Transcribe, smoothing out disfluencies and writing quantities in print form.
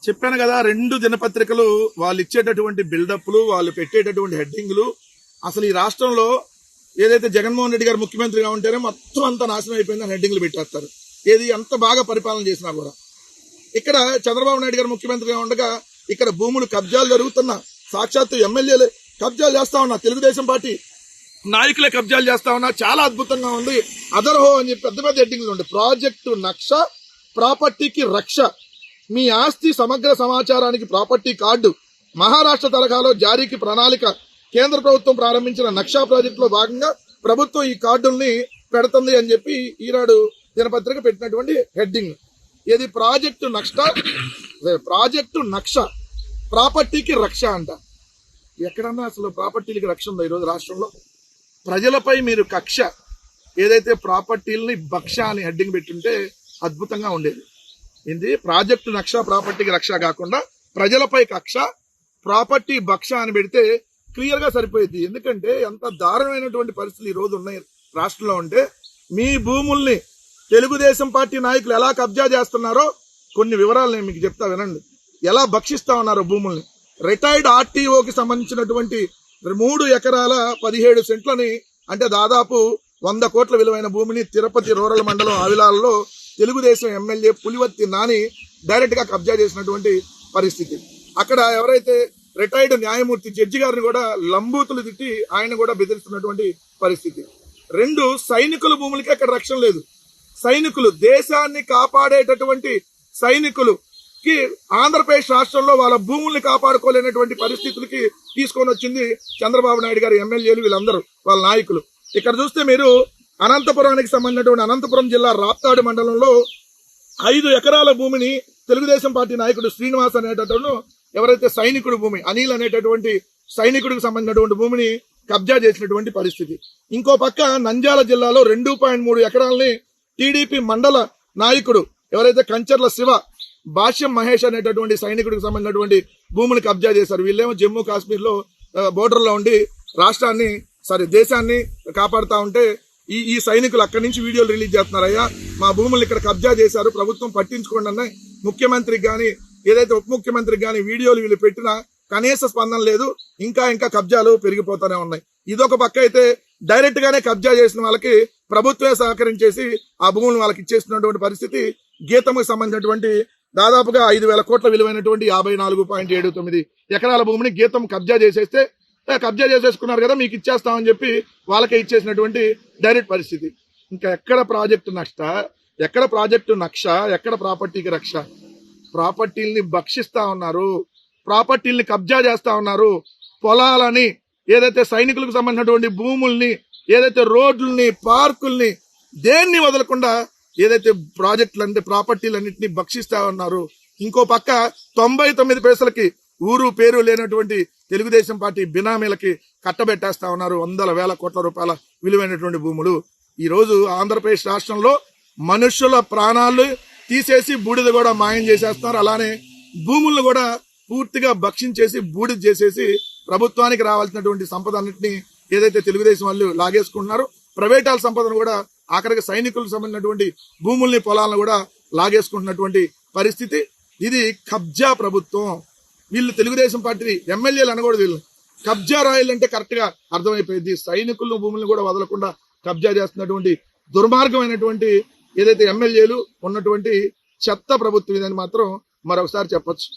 చెప్పాను కదా, రెండు దినపత్రికలు వాళ్ళు ఇచ్చేటటువంటి బిల్డప్లు, వాళ్ళు పెట్టేటటువంటి హెడ్డింగ్లు, అసలు ఈ రాష్ట్రంలో ఏదైతే జగన్మోహన్ రెడ్డి గారు ముఖ్యమంత్రిగా ఉంటేనే మొత్తం అంతా నాశనం అయిపోయిందని హెడ్డింగ్లు పెట్టేస్తారు. ఏది ఎంత బాగా పరిపాలన చేసినా కూడా. ఇక్కడ చంద్రబాబు నాయుడు గారు ముఖ్యమంత్రిగా ఉండగా ఇక్కడ భూములు కబ్జాలు జరుగుతున్నా, సాక్షాత్తు ఎమ్మెల్యేలు కబ్జాలు చేస్తా ఉన్నా, తెలుగుదేశం పార్టీ నాయకులే కబ్జాలు చేస్తా ఉన్నా. చాలా అద్భుతంగా ఉంది. అదర్హో అని చెప్పి పెద్ద పెద్ద హెడ్డింగ్లు ఉండే. ప్రాజెక్టు నక్ష, ప్రాపర్టీకి రక్ష, మీ ఆస్తి సమగ్ర సమాచారానికి ప్రాపర్టీ కార్డు, మహారాష్ట్ర తరహాలో జారీకి ప్రణాళిక. కేంద్ర ప్రభుత్వం ప్రారంభించిన నక్షా ప్రాజెక్టులో భాగంగా ప్రభుత్వం ఈ కార్డుల్ని పెడుతుంది అని చెప్పి ఈనాడు దినపత్రిక పెట్టినటువంటి హెడ్డింగ్. ఇది ప్రాజెక్టు నక్ష, ప్రాపర్టీకి రక్ష అంట. ఎక్కడన్నా అసలు ప్రాపర్టీలకి రక్ష ఉందా ఈరోజు రాష్ట్రంలో? ప్రజలపై మీరు కక్ష, ఏదైతే ప్రాపర్టీలని భక్ష అని హెడ్డింగ్ పెట్టుంటే అద్భుతంగా ఉండేది. ఇది ప్రాజెక్టు నక్ష, ప్రాపర్టీకి రక్ష కాకుండా ప్రజలపై కక్ష, ప్రాపర్టీ భక్ష అని పెడితే క్లియర్ గా సరిపోయింది. ఎందుకంటే ఎంత దారుణమైనటువంటి పరిస్థితులు ఈ రోజు ఉన్నాయి రాష్ట్రంలో. ఉంటే మీ భూముల్ని తెలుగుదేశం పార్టీ నాయకులు ఎలా కబ్జా చేస్తున్నారో కొన్ని వివరాలు నేను మీకు చెప్తా వినండి. ఎలా భక్షిస్తా ఉన్నారో భూముల్ని. రిటైర్డ్ ఆర్టీఓకి సంబంధించినటువంటి 3 ఎకరాల 17 సెంట్లని, అంటే దాదాపు 100 కోట్ల విలువైన భూమిని తిరుపతి రూరల్ మండలం ఆవిలాలలో తెలుగుదేశం ఎమ్మెల్యే పులివర్తి నాని డైరెక్ట్ గా కబ్జా చేసినటువంటి పరిస్థితి. అక్కడ ఎవరైతే రిటైర్డ్ న్యాయమూర్తి జడ్జి గారిని కూడా లంబూతులు తిట్టి ఆయన కూడా బెదిరిస్తున్నటువంటి పరిస్థితి. 2 సైనికుల భూములకి అక్కడ రక్షణ లేదు. సైనికులు, దేశాన్ని కాపాడేటటువంటి సైనికులకి ఆంధ్రప్రదేశ్ రాష్ట్రంలో వాళ్ళ భూముల్ని కాపాడుకోలేనటువంటి పరిస్థితులకి తీసుకొని వచ్చింది చంద్రబాబు నాయుడు గారి ఎమ్మెల్యేలు, వీళ్ళందరూ వాళ్ళ నాయకులు. ఇక్కడ చూస్తే మీరు అనంతపురానికి సంబంధించినటువంటి అనంతపురం జిల్లా రాప్తాడు మండలంలో 5 ఎకరాల భూమిని తెలుగుదేశం పార్టీ నాయకుడు శ్రీనివాస్ అనేటటువంటి ఎవరైతే సైనికుడు భూమి, అనిల్ అనేటటువంటి సైనికుడికి సంబంధించినటువంటి భూమిని కబ్జా చేసినటువంటి పరిస్థితి. ఇంకో పక్క నంద్యాల జిల్లాలో 2.3 ఎకరాలని టీడీపీ మండల నాయకుడు ఎవరైతే కంచర్ల శివ, భాష్యం మహేష్ అనేటటువంటి సైనికుడికి సంబంధించినటువంటి భూమిని కబ్జా చేశారు. వీళ్ళేమో జమ్మూ కాశ్మీర్ లో బోర్డర్ లో ఉండి దేశాన్ని కాపాడుతా ఉంటే ఈ సైనికులు అక్కడి నుంచి వీడియోలు రిలీజ్ చేస్తున్నారయ్యా, మా భూములు ఇక్కడ కబ్జా చేశారు, ప్రభుత్వం పట్టించుకోండి అన్న ముఖ్యమంత్రికి గాని ఏదైతే ఉప ముఖ్యమంత్రికి గాని వీడియోలు వీళ్ళు పెట్టినా కనీస స్పందన లేదు. ఇంకా కబ్జాలు పెరిగిపోతానే ఉన్నాయి. ఇదొక పక్క అయితే డైరెక్ట్ గానే కబ్జా చేసిన వాళ్ళకి ప్రభుత్వమే సహకరించేసి ఆ భూములను వాళ్ళకి ఇచ్చేస్తున్నటువంటి పరిస్థితి. గీతంకు సంబంధించినటువంటి దాదాపుగా 5,000 కోట్ల విలువైనటువంటి 54.79 ఎకరాల భూమిని గీతం కబ్జా చేసేసుకున్నారు కదా, మీకు ఇచ్చేస్తామని చెప్పి వాళ్ళకే ఇచ్చేసినటువంటి డైరెక్ట్ పరిస్థితి. ఇంకా ఎక్కడ ప్రాజెక్టు నక్ష, ఎక్కడ ప్రాపర్టీకి రక్ష? ప్రాపర్టీల్ని భక్షిస్తా ఉన్నారు, ప్రాపర్టీల్ని కబ్జా చేస్తా ఉన్నారు. పొలాలని, ఏదైతే సైనికులకు సంబంధించినటువంటి భూముల్ని, ఏదైతే రోడ్లని, పార్కుల్ని, దేన్ని వదలకుండా ఏదైతే ప్రాజెక్టులు అంటే ప్రాపర్టీలన్నింటినీ భక్షిస్తా ఉన్నారు. ఇంకో పక్క 99 పైసలకి ఊరు పేరు లేనటువంటి తెలుగుదేశం పార్టీ బినామీలకి కట్టబెట్టేస్తా ఉన్నారు 100,000 కోట్ల రూపాయల విలువైనటువంటి భూములు. ఈ రోజు ఆంధ్రప్రదేశ్ రాష్ట్రంలో మనుషుల ప్రాణాలు తీసేసి బూడిద కూడా మాయం చేసేస్తున్నారు. అలానే భూములను కూడా పూర్తిగా భక్షించేసి బూడిద చేసేసి ప్రభుత్వానికి రావాల్సినటువంటి సంపద అన్నింటినీ ఏదైతే తెలుగుదేశం వాళ్ళు లాగేసుకుంటున్నారు, ప్రైవేటాల సంపదను కూడా ఆఖరికి సైనికులకు సంబంధించినటువంటి భూముల్ని, పొలాలను కూడా లాగేసుకుంటున్నటువంటి పరిస్థితి. ఇది కబ్జా ప్రభుత్వం. వీళ్ళు తెలుగుదేశం పార్టీ ఎమ్మెల్యేలు అనకూడదు, వీళ్ళు కబ్జా రాయాలంటే కరెక్ట్ గా అర్థమైపోయింది. సైనికులను భూములను కూడా వదలకుండా కబ్జా చేస్తున్నటువంటి దుర్మార్గమైనటువంటి ఏదైతే ఎమ్మెల్యేలు ఉన్నటువంటి చెత్త ప్రభుత్వం ఇదని మాత్రం మరొకసారి చెప్పొచ్చు.